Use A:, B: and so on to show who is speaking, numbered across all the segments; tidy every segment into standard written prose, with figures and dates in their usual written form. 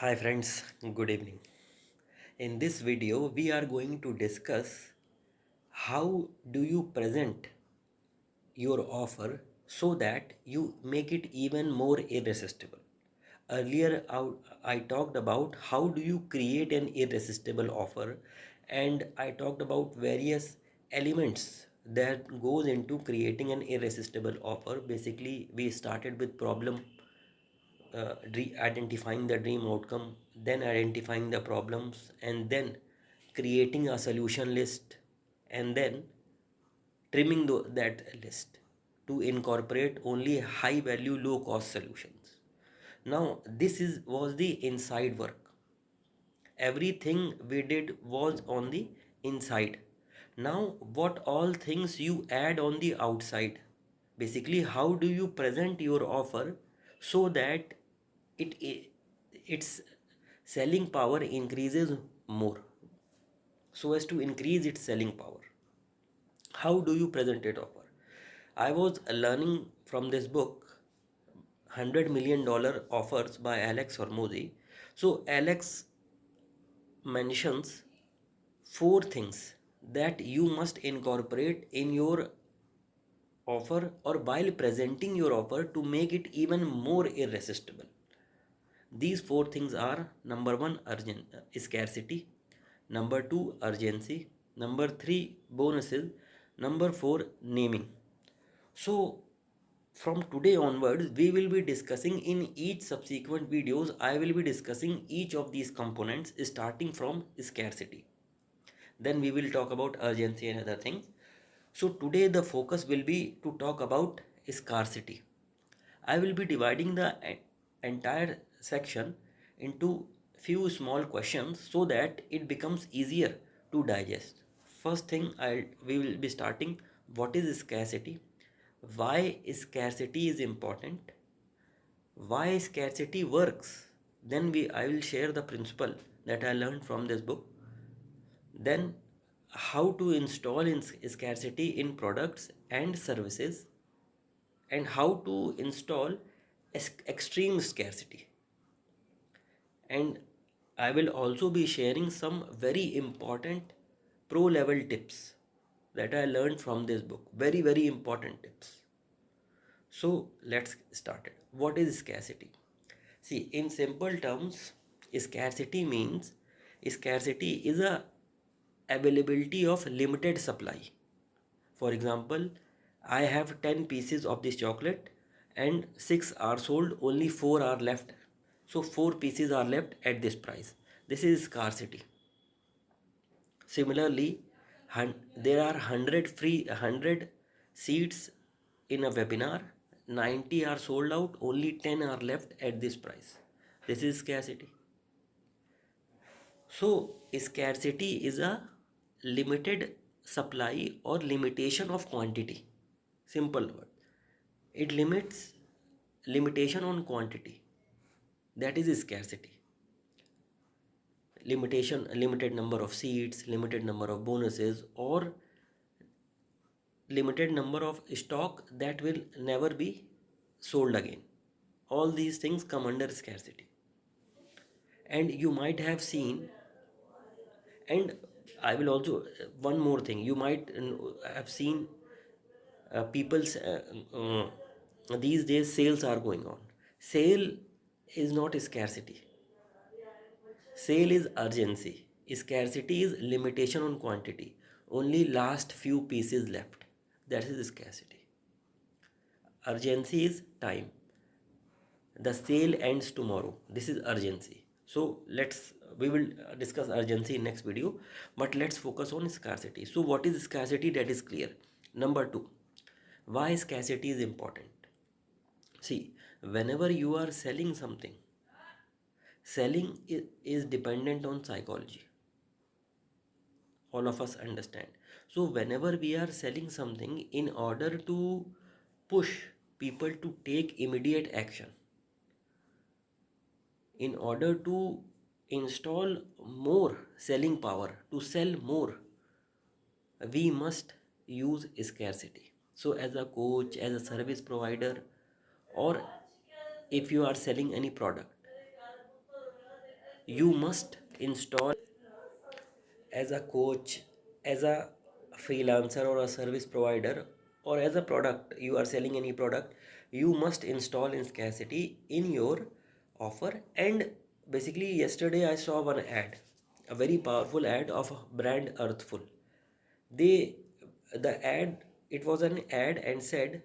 A: Hi friends, good evening. In this video, we are going to discuss how do you present your offer so that you make it even more irresistible. Earlier, I talked about how do you create an irresistible offer, and I talked about various elements that goes into creating an irresistible offer. Basically, we started with problem, identifying the dream outcome, then identifying the problems, and then creating a solution list, and then trimming that list to incorporate only high value, low cost solutions. Now, this was the inside work. Everything we did was on the inside. Now, what all things you add on the outside? Basically, how do you present your offer so that its selling power increases more, so as to increase its selling power? How do you present it offer? I was learning from this book, $100 million offers by Alex Hormozy. So Alex mentions four things that you must incorporate in your offer or while presenting your offer to make it even more irresistible. These four things are: number one, scarcity; number two, urgency; number three, bonuses; number four, naming. So, from today onwards, we will be discussing in each subsequent videos. I will be discussing each of these components starting from scarcity. Then we will talk about urgency and other things. So today the focus will be to talk about scarcity. I will be dividing the entire section into few small questions so that it becomes easier to digest. First thing, we will be starting: what is scarcity? Why scarcity is important? Why scarcity works? Then I will share the principle that I learned from this book. Then, how to install in scarcity in products and services, and how to install extreme scarcity. And I will also be sharing some very important pro level tips that I learned from this book. Very, very important tips. So let's start it. What is scarcity? See, in simple terms, scarcity is a availability of limited supply. For example, I have 10 pieces of this chocolate and 6 are sold, only 4 are left. So 4 pieces are left at this price. This is scarcity. Similarly, there are 100 seats in a webinar. 90 are sold out, only 10 are left at this price. This is scarcity. So, scarcity is a limited supply or limitation of quantity. Simple word. It limits limitation on quantity. That is scarcity. Limitation, limited number of seats, limited number of bonuses, or limited number of stock that will never be sold again. All these things come under scarcity. And you might have seen, and I will also, one more thing, you might have seen people's these days sales are going on. Sale is not scarcity. Sale is urgency. Scarcity is limitation on quantity. Only last few pieces left. That is scarcity. Urgency is time. The sale ends tomorrow. This is urgency. So we will discuss urgency in next video, but let's focus on scarcity. So what is scarcity? That is clear. Number two, why scarcity is important? See, whenever you are selling something, selling is dependent on psychology. All of us understand. So whenever we are selling something, in order to push people to take immediate action, in order to install more selling power, to sell more, we must use scarcity. So as a coach, as a service provider, or if you are selling any product, you must install as a coach, as a freelancer or a service provider, or as a product, you are selling any product, you must install in scarcity in your offer. And basically, yesterday I saw one ad, a very powerful ad of brand Earthful. They, the ad, it was an ad and said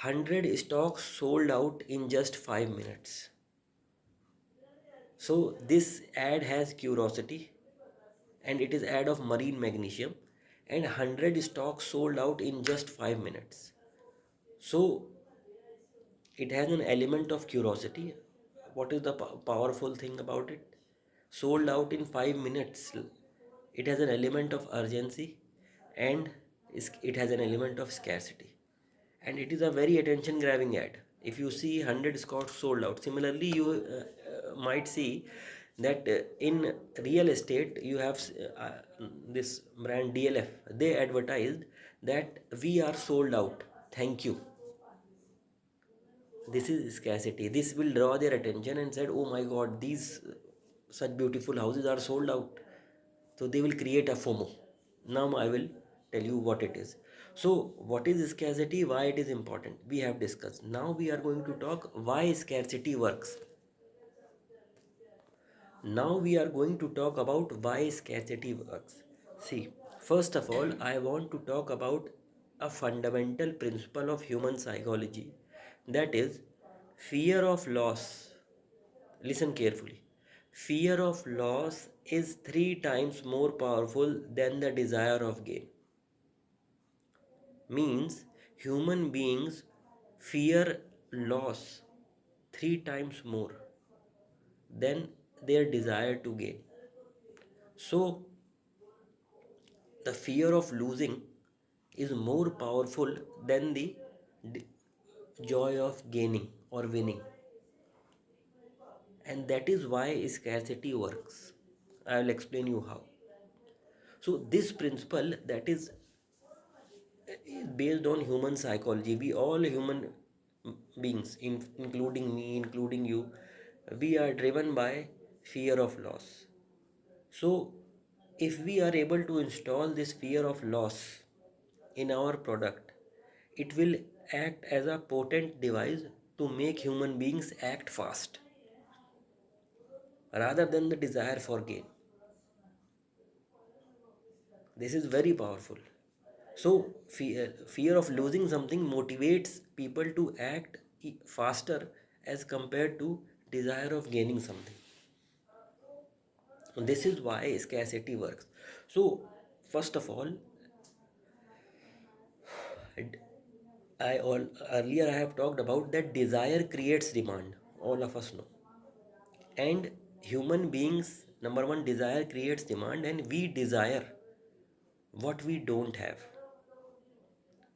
A: 100 stocks sold out in just 5 minutes. So this ad has curiosity, and it is ad of marine magnesium, and 100 stocks sold out in just 5 minutes. So it has an element of curiosity. What is the powerful thing about it? Sold out in 5 minutes. It has an element of urgency, and it has an element of scarcity, and it is a very attention grabbing ad. If you see 100 stocks sold out, similarly you might see that in real estate you have this brand DLF. They advertised that we are sold out, thank you. This is scarcity. This will draw their attention and said, oh my god, these such beautiful houses are sold out. So they will create a FOMO. Now I will tell you what it is. So what is scarcity, why it is important, we have discussed. Now we are going to talk why scarcity works. Now we are going to talk about why scarcity works. See, first of all, I want to talk about a fundamental principle of human psychology, that is fear of loss. Listen carefully. Fear of loss is 3 times more powerful than the desire of gain. Means human beings fear loss 3 times more than their desire to gain. So, the fear of losing is more powerful than the joy of gaining or winning. And that is why scarcity works. I will explain you how. So, this principle that is based on human psychology. We all human beings, including me, including you, we are driven by fear of loss. So, if we are able to install this fear of loss in our product, it will act as a potent device to make human beings act fast rather than the desire for gain. This is very powerful. So, fear of losing something motivates people to act faster as compared to desire of gaining something. This is why scarcity works. So, first of all, earlier I have talked about that desire creates demand. All of us know. And human beings, number one, desire creates demand, and we desire what we don't have.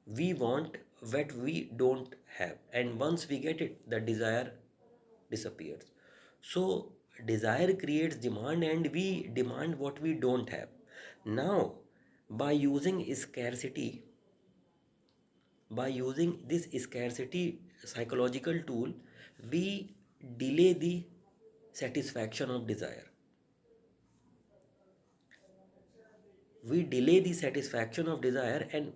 A: We want what we don't have, and once we get it, the desire disappears. So desire creates demand, and we demand what we don't have. Now, by using scarcity, by using this scarcity psychological tool, we delay the satisfaction of desire. We delay the satisfaction of desire, and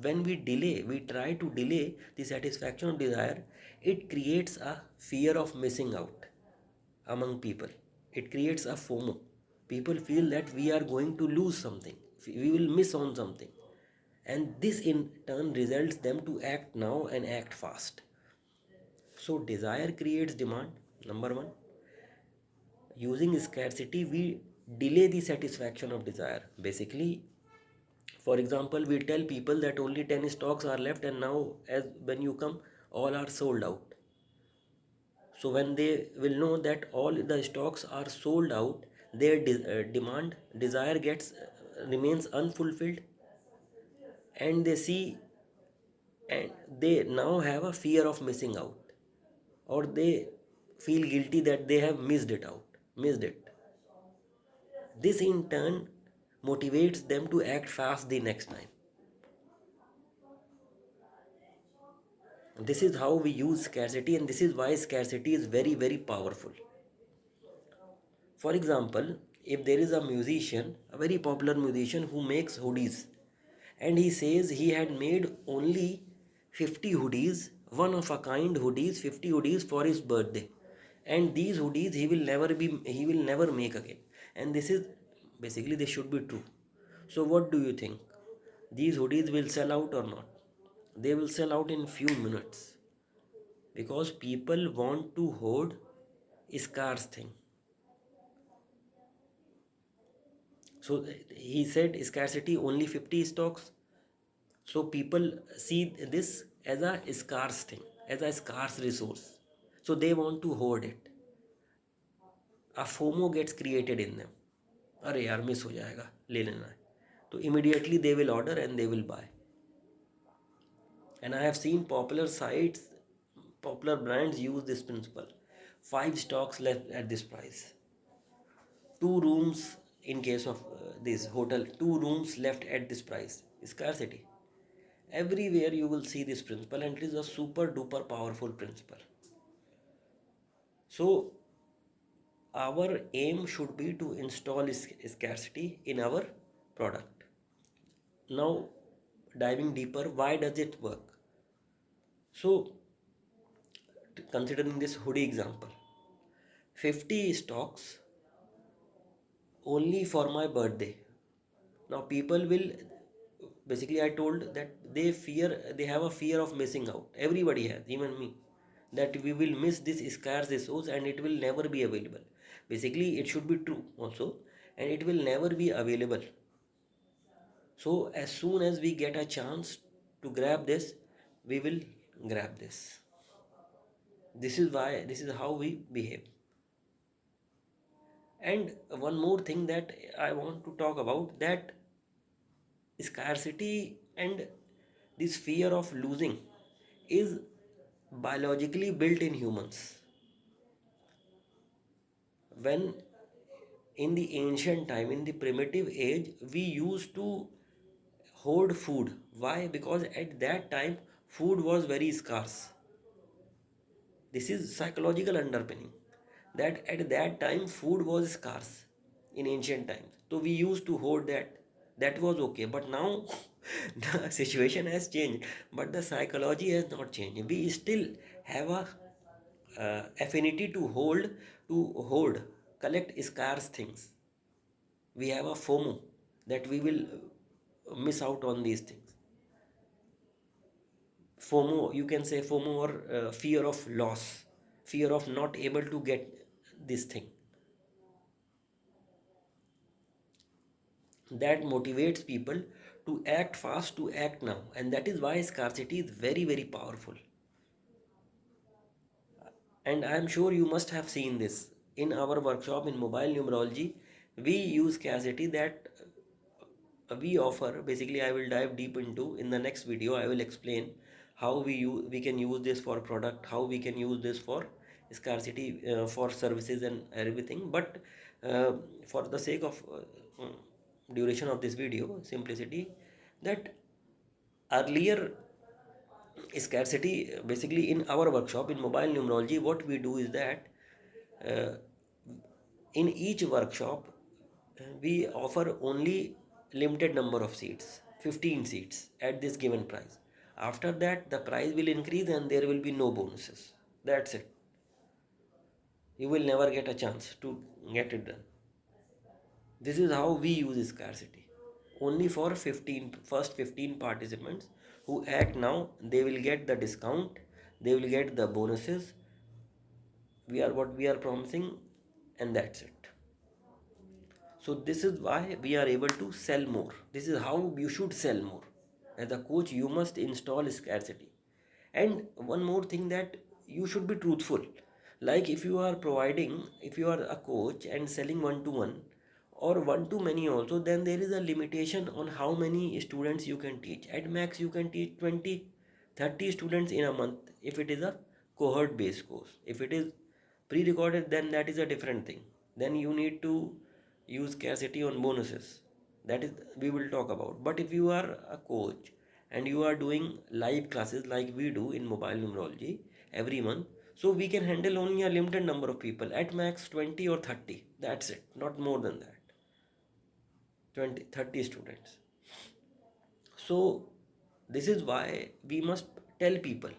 A: when we delay, we try to delay the satisfaction of desire, it creates a fear of missing out among people. It creates a FOMO. People feel that we are going to lose something, we will miss on something, and this in turn results them to act now and act fast. So desire creates demand, number one. Using scarcity, we delay the satisfaction of desire. Basically, for example, we tell people that only 10 stocks are left, and now as when you come, all are sold out. So when they will know that all the stocks are sold out, their demand, desire gets remains unfulfilled, and they see, and they now have a fear of missing out, or they feel guilty that they have missed it. This in turn motivates them to act fast the next time. This is how we use scarcity, and this is why scarcity is very, very powerful. For example, if there is a musician, a very popular musician who makes hoodies, and he says he had made only 50 hoodies, one of a kind hoodies, 50 hoodies for his birthday. And these hoodies he will never make again. And this is basically this should be true. So what do you think? These hoodies will sell out or not? They will sell out in few minutes because people want to hoard scarce thing. So he said scarcity only 50 stocks. So people see this as a scarce thing, as a scarce resource. So they want to hoard it. A FOMO gets created in them. अरे यार miss हो जाएगा ले लेना है तो immediately they will order and they will buy. And I have seen popular sites, popular brands use this principle. Five stocks left at this price. Two rooms in case of this hotel, two rooms left at this price. Scarcity. Everywhere you will see this principle, and it is a super duper powerful principle. So, our aim should be to install scarcity in our product. Now, diving deeper, why does it work? So, considering this hoodie example, 50 stocks only for my birthday. Now people will basically I told that they have a fear of missing out. Everybody has, even me, that we will miss this scarce resource and it will never be available. Basically it should be true also, and it will never be available. So as soon as we get a chance to grab this, we will grab this. This is how we behave. And one more thing that I want to talk about, that scarcity and this fear of losing is biologically built in humans. When in the ancient time, in the primitive age, we used to hoard food. Why? Because at that time food was very scarce. This is psychological underpinning, that at that time food was scarce in ancient times. So we used to hoard that. That was okay. But now the situation has changed, but the psychology has not changed. We still have a affinity to hoard, collect scarce things. We have a FOMO that we will miss out on these things. FOMO, you can say FOMO, or fear of loss, fear of not able to get this thing. That motivates people to act fast, to act now, and that is why scarcity is very, very powerful. And I am sure you must have seen this in our workshop in mobile numerology. We use scarcity that we offer. Basically I will dive deep into in the next video. I will explain how we can use this for product, how we can use this for scarcity, for services and everything. But uh, for the sake of duration of this video, simplicity, that earlier scarcity, basically in our workshop in mobile numerology, what we do is that uh, in each workshop we offer only limited number of seats, 15 seats at this given price. After that the price will increase and there will be no bonuses. That's it. You will never get a chance to get it done. This is how we use scarcity. Only for 15 first 15 participants who act now, they will get the discount, they will get the bonuses. We are what we are promising, and that's it. So this is why we are able to sell more. This is how you should sell more. As a coach, you must install scarcity. And one more thing, that you should be truthful. Like if you are providing, if you are a coach and selling one to one or one to many also, then there is a limitation on how many students you can teach. At max, you can teach 20, 30 students in a month if it is a cohort based course. If it is pre-recorded, then that is a different thing. Then you need to use scarcity on bonuses. That is we will talk about. But if you are a coach and you are doing live classes like we do in mobile numerology every month, so we can handle only a limited number of people, at max 20 or 30. That's it, not more than that. 20, 30 students. So this is why we must tell people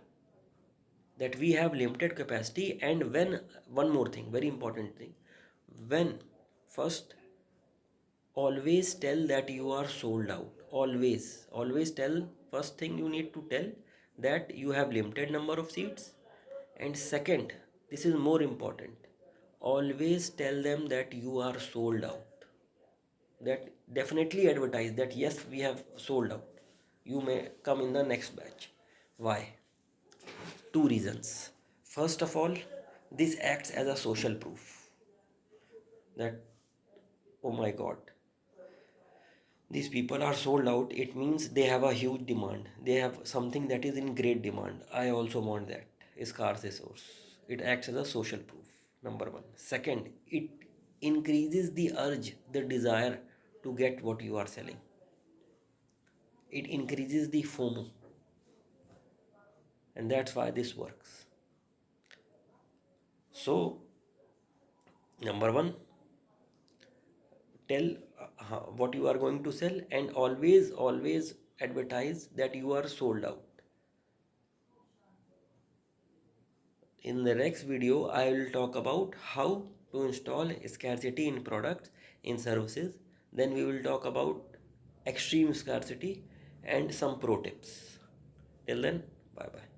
A: that we have limited capacity. And when, one more thing, very important thing, when first, always tell that you are sold out. Always tell, first thing you need to tell, that you have limited number of seats. And second, this is more important, always tell them that you are sold out. That definitely advertise that yes, we have sold out, you may come in the next batch. Why? Two reasons. First of all, this acts as a social proof that, oh my god, these people are sold out. It means they have a huge demand. They have something that is in great demand. I also want that. Scarce resource. It acts as a social proof. Number one. Second, it increases the urge, the desire to get what you are selling. It increases the FOMO, and that's why this works. So, number one, tell what you are going to sell, and always advertise that you are sold out. In the next video, I will talk about how to install scarcity in products, in services. Then we will talk about extreme scarcity and some pro tips. Till then, bye bye.